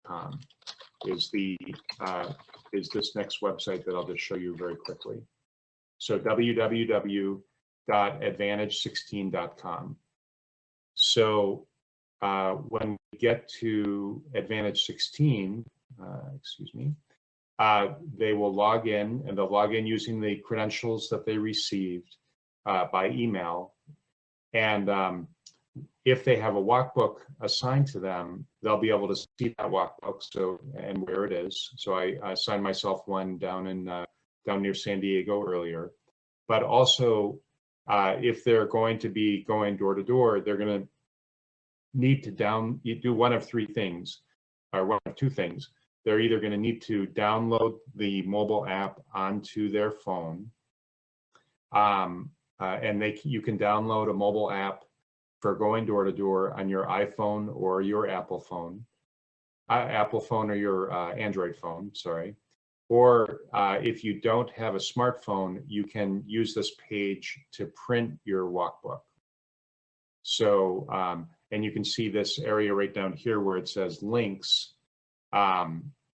advantagemoble.com is this next website that I'll just show you very quickly. So www.advantage16.com. So when we get to Advantage 16, excuse me, they will log in, and they'll log in using the credentials that they received by email. And if they have a walkbook assigned to them, they'll be able to see that walkbook and where it is. So I assigned myself one down near San Diego earlier. But also, if they're going to be going door to door, they're going to need to do one of three things, or one of two things. They're either going to need to download the mobile app onto their phone, and you can download a mobile app for going door to door on your iPhone or your Apple phone, or your Android phone, sorry. Or if you don't have a smartphone, you can use this page to print your walkbook. So, and you can see this area right down here where it says links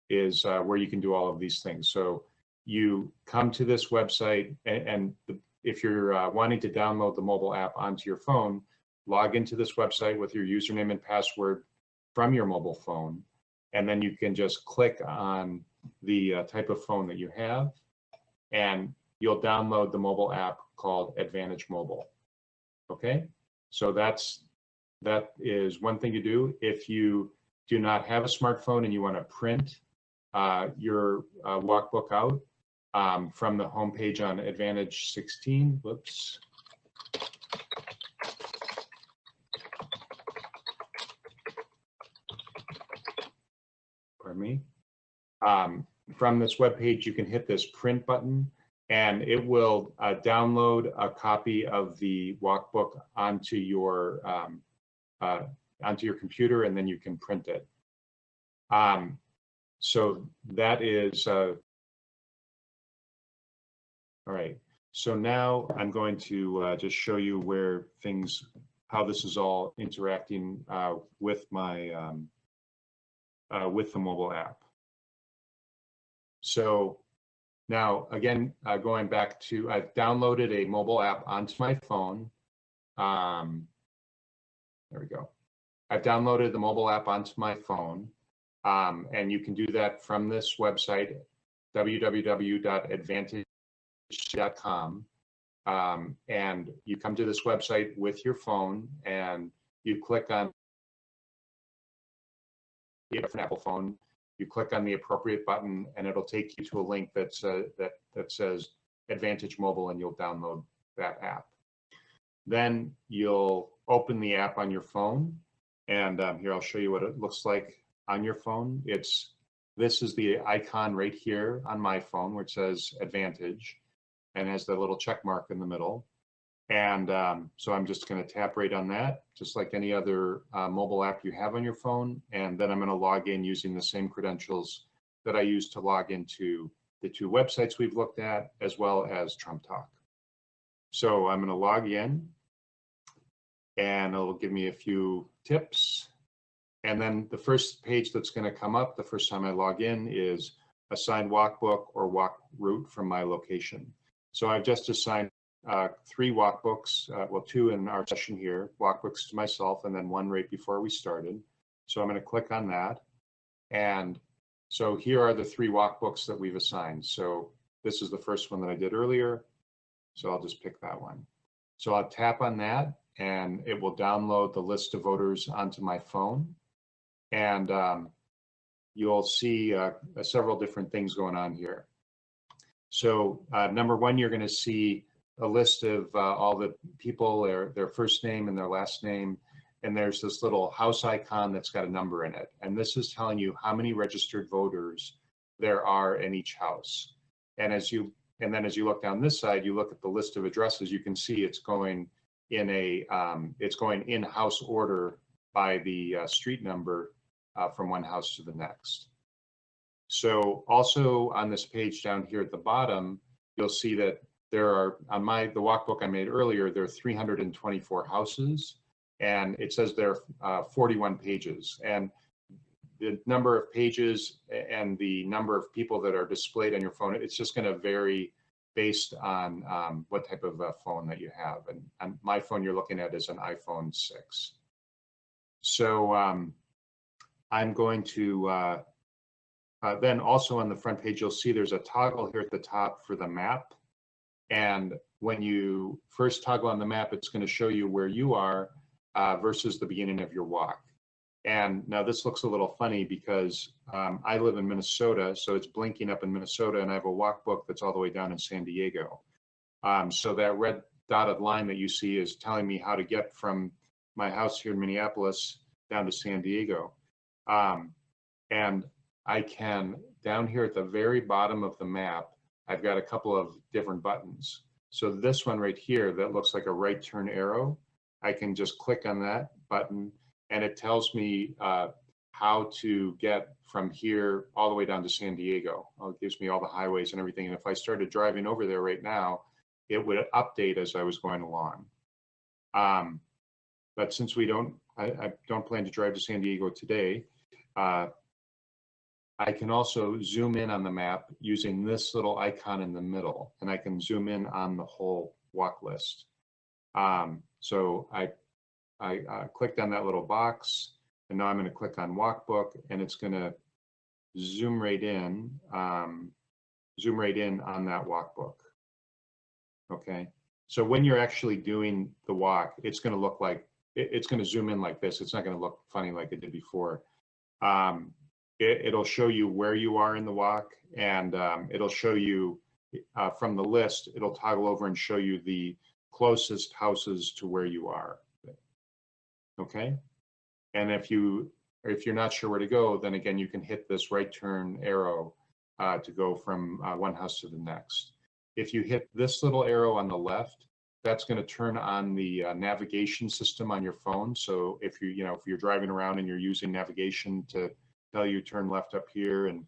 is where you can do all of these things. So you come to this website, and if you're wanting to download the mobile app onto your phone, log into this website with your username and password from your mobile phone, and then you can just click on the type of phone that you have, and you'll download the mobile app called Advantage Mobile. Okay, so that is one thing to do. If you do not have a smartphone and you want to print your walkbook out from the homepage on Advantage 16, whoops. Pardon me. From this webpage, you can hit this print button, and it will download a copy of the walkbook onto your computer, and then you can print it. So that is all right. So now I'm going to just show you how this is all interacting with the mobile app. So now, again, going back to, I've downloaded a mobile app onto my phone. There we go. I've downloaded the mobile app onto my phone, and you can do that from this website, www.advantage.com. And you come to this website with your phone, and you click on the Apple phone. You click on the appropriate button, and it'll take you to a link that says Advantage Mobile, and you'll download that app. Then you'll open the app on your phone, and here I'll show you what it looks like on your phone. This is the icon right here on my phone where it says Advantage, and has the little check mark in the middle. And so I'm just going to tap right on that, just like any other mobile app you have on your phone. And then I'm going to log in using the same credentials that I used to log into the two websites we've looked at, as well as Trump Talk. So I'm going to log in, and it'll give me a few tips. And then the first page that's going to come up the first time I log in is assign walkbook or walk route from my location. So I've just assigned 3 walkbooks, well, 2 in our session here, walkbooks to myself, and then 1 right before we started. So I'm going to click on that. And so here are the 3 walkbooks that we've assigned. So this is the first one that I did earlier. So I'll just pick that one. So I'll tap on that, and it will download the list of voters onto my phone. And you'll see several different things going on here. So number 1, you're going to see a list of all the people, their first name and their last name, and there's this little house icon that's got a number in it. And this is telling you how many registered voters there are in each house. And then as you look down this side, you look at the list of addresses, you can see it's going in house order by the street number from one house to the next. So also on this page down here at the bottom, you'll see that there are, on the walkbook I made earlier, there are 324 houses, and it says there are 41 pages. And the number of pages and the number of people that are displayed on your phone, it's just going to vary based on what type of phone that you have. And on my phone you're looking at is an iPhone 6. So I'm going to then also on the front page, you'll see there's a toggle here at the top for the map. And when you first toggle on the map, it's going to show you where you are versus the beginning of your walk. And now this looks a little funny because I live in Minnesota, so it's blinking up in Minnesota, and I have a walk book that's all the way down in San Diego. So that red dotted line that you see is telling me how to get from my house here in Minneapolis down to San Diego. And I can, down here at the very bottom of the map, I've got a couple of different buttons. So this one right here that looks like a right turn arrow, I can just click on that button and it tells me how to get from here all the way down to San Diego. It gives me all the highways and everything. And if I started driving over there right now, it would update as I was going along. But since I don't plan to drive to San Diego today, I can also zoom in on the map using this little icon in the middle, and I can zoom in on the whole walk list. So I clicked on that little box, and now I'm going to click on walk book, and it's going to zoom right in on that walk book. Okay, so when you're actually doing the walk, it's going to look like, it's going to zoom in like this. It's not going to look funny like it did before. It'll show you where you are in the walk, and it'll show you from the list, it'll toggle over and show you the closest houses to where you are. Okay, and if you're not sure where to go, then again you can hit this right turn arrow to go from one house to the next. If you hit this little arrow on the left, that's going to turn on the navigation system on your phone. So if you're driving around and you're using navigation to tell you turn left up here and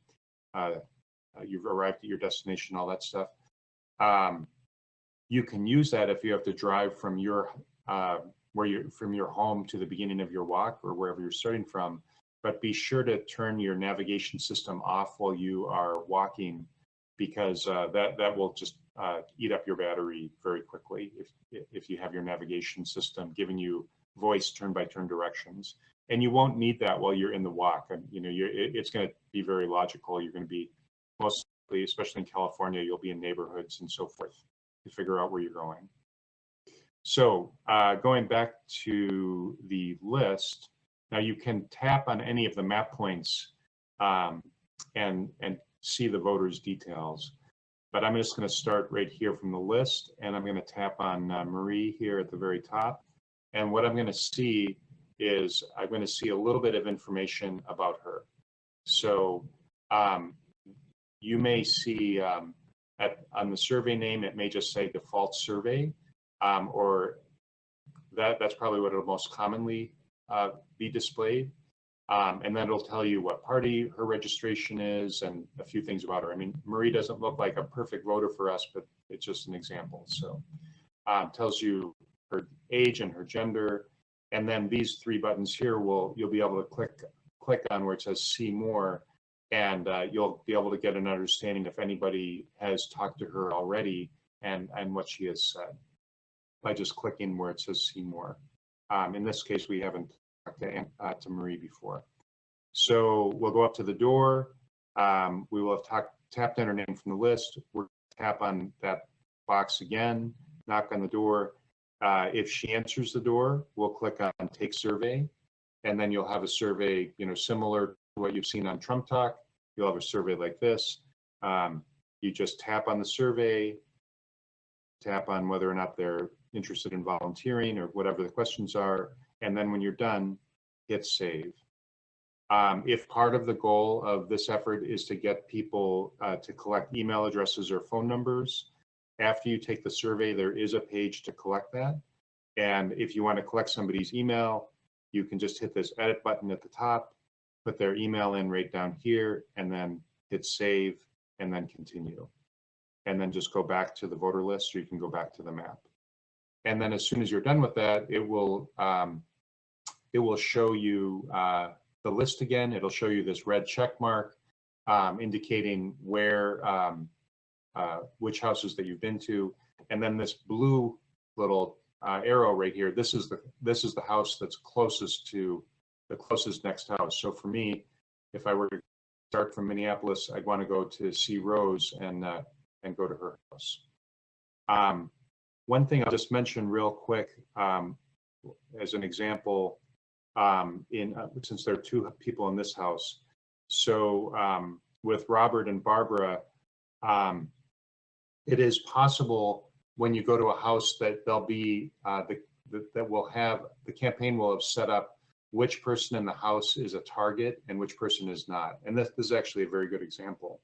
you've arrived at your destination, all that stuff, you can use that if you have to drive from your home to the beginning of your walk or wherever you're starting from. But be sure to turn your navigation system off while you are walking, because that will just eat up your battery very quickly if you have your navigation system giving you voice turn-by-turn directions. And you won't need that while you're in the walk. And it's going to be very logical. You're going to be mostly, especially in California, you'll be in neighborhoods and so forth to figure out where you're going. So going back to the list, now you can tap on any of the map points and see the voters' details. But I'm just going to start right here from the list, and I'm going to tap on Marie here at the very top. And what I'm going to see is I'm going to see a little bit of information about her. So you may see on the survey name, it may just say default survey, or that's probably what it'll most commonly be displayed. And then it'll tell you what party her registration is and a few things about her. I mean, Marie doesn't look like a perfect voter for us, but it's just an example. So tells you her age and her gender. And then these three buttons here you'll be able to click on where it says see more, and you'll be able to get an understanding if anybody has talked to her already and what she has said by just clicking where it says see more. In this case, we haven't talked to Marie before. So we'll go up to the door. We will have tapped on her name from the list. We'll tap on that box again, knock on the door. If she answers the door, we'll click on take survey, and then you'll have a survey, similar to what you've seen on Trump Talk. You'll have a survey like this. You just tap on the survey, tap on whether or not they're interested in volunteering or whatever the questions are. And then when you're done, hit save. If part of the goal of this effort is to get people to collect email addresses or phone numbers, after you take the survey, there is a page to collect that. And if you want to collect somebody's email, you can just hit this edit button at the top, put their email in right down here, and then hit save, and then continue. And then just go back to the voter list, or you can go back to the map. And then as soon as you're done with that, it will show you the list again, it'll show you this red check mark indicating where which houses that you've been to, and then this blue little arrow right here. This is the house that's closest to the closest next house. So for me, if I were to start from Minneapolis, I'd want to go to see Rose and go to her house. One thing I'll just mention real quick as an example, since there are two people in this house. So with Robert and Barbara, it is possible when you go to a house that there'll be that will have, the campaign will have set up which person in the house is a target and which person is not. And this is actually a very good example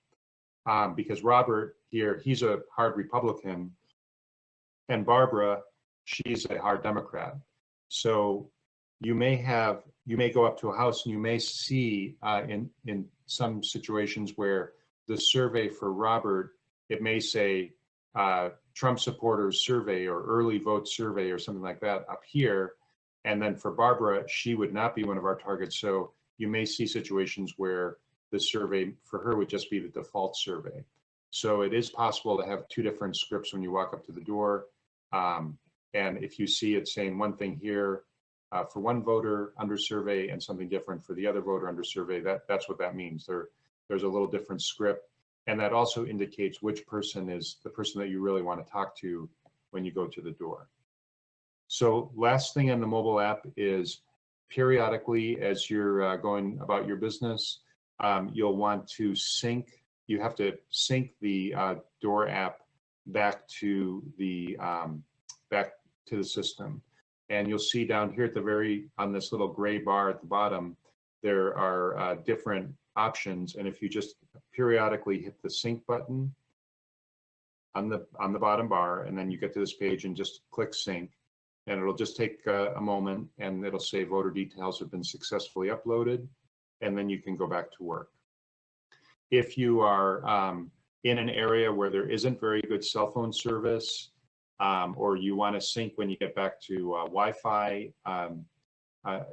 because Robert here, he's a hard Republican, and Barbara, she's a hard Democrat. So you may go up to a house and you may see in some situations where the survey for Robert, it may say Trump supporters survey or early vote survey or something like that up here. And then for Barbara, she would not be one of our targets. So you may see situations where the survey for her would just be the default survey. So it is possible to have two different scripts when you walk up to the door. And if you see it saying one thing here for one voter under survey and something different for the other voter under survey, that's what that means. There's a little different script. And that also indicates which person is the person that you really want to talk to when you go to the door. So last thing on the mobile app is periodically as you're going about your business, you'll want to sync. You have to sync the door app back to the system. And you'll see down here at the on this little gray bar at the bottom, there are different options. And if you just periodically hit the sync button on the bottom bar, and then you get to this page and just click sync, and it'll just take a moment, and it'll say voter details have been successfully uploaded, and then you can go back to work. If you are in an area where there isn't very good cell phone service, or you want to sync when you get back to Wi-Fi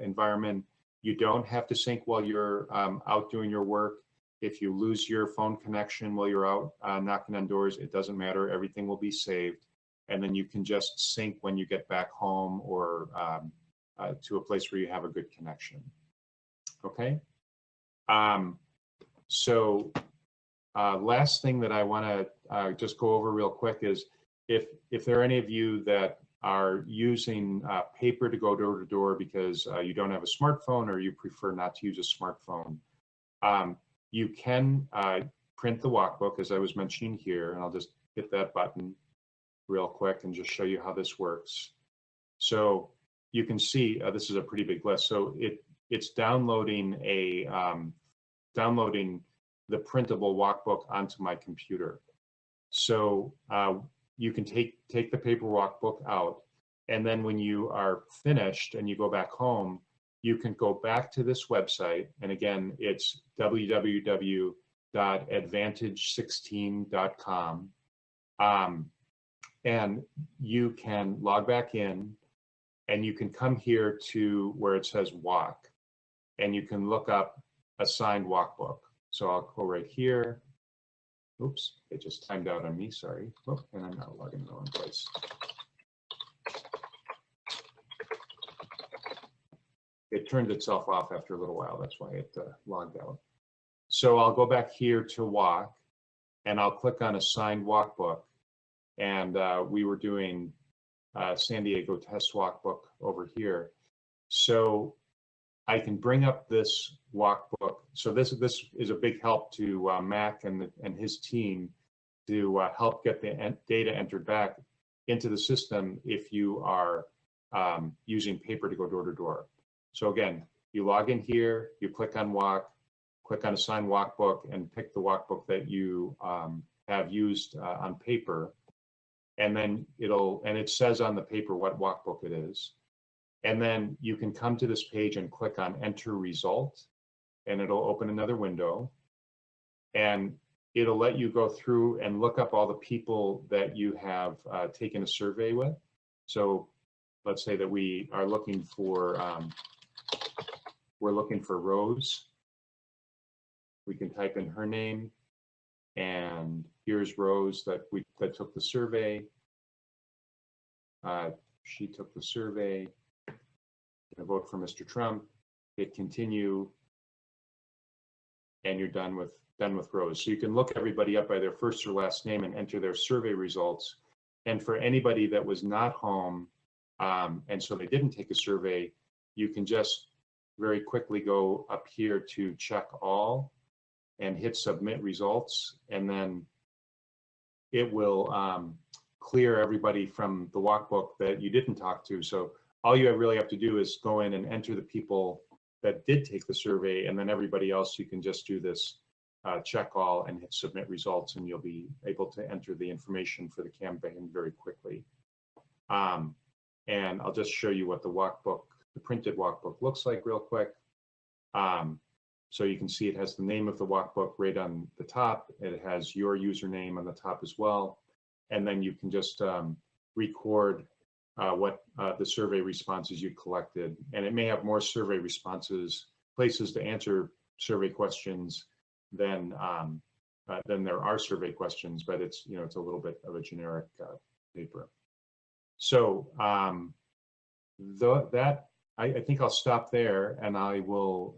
environment, you don't have to sync while you're out doing your work. If you lose your phone connection while you're out knocking on doors, it doesn't matter. Everything will be saved. And then you can just sync when you get back home or to a place where you have a good connection. Okay. So last thing that I want to just go over real quick is if there are any of you that are using paper to go door to door because you don't have a smartphone or you prefer not to use a smartphone, you can print the walkbook, as I was mentioning here, and I'll just hit that button real quick and just show you how this works. So you can see this is a pretty big list. So it's downloading downloading the printable walkbook onto my computer. So you can take the paper walkbook out, and then when you are finished and you go back home, you can go back to this website, and again, it's www.advantage16.com. And you can log back in, and you can come here to where it says walk, and you can look up a signed walkbook. So I'll go right here. Oops, it just timed out on me, sorry. Oh, and I'm now logging in the wrong place. It turned itself off after a little while, that's why it logged out. So I'll go back here to walk, and I'll click on a signed walkbook. And we were doing San Diego test walkbook over here. So I can bring up this walkbook. So this is a big help to Mac and his team to help get the data entered back into the system if you are using paper to go door to door. So again, you log in here, you click on walk, click on assign walkbook, and pick the walkbook that you have used on paper. And then it says on the paper what walkbook it is. And then you can come to this page and click on enter result, and it'll open another window. And it'll let you go through and look up all the people that you have taken a survey with. So let's say that we are looking for we're looking for Rose. We can type in her name, and here's Rose that took the survey. She took the survey. Gonna vote for Mr. Trump. Hit continue, and you're done with Rose. So you can look everybody up by their first or last name and enter their survey results. And for anybody that was not home, and so they didn't take a survey, you can just very quickly go up here to check all and hit submit results, and then it will clear everybody from the walkbook that you didn't talk to. So all you really have to do is go in and enter the people that did take the survey, and then everybody else, you can just do this check all and hit submit results, and you'll be able to enter the information for the campaign very quickly. And I'll just show you what the walkbook, the printed walkbook, looks like real quick. So you can see it has the name of the walkbook right on the top. It has your username on the top as well. And then you can just record what the survey responses you collected. And it may have more survey responses, places to answer survey questions than there are survey questions, but it's, you know, it's a little bit of a generic paper. So I think I'll stop there, and I will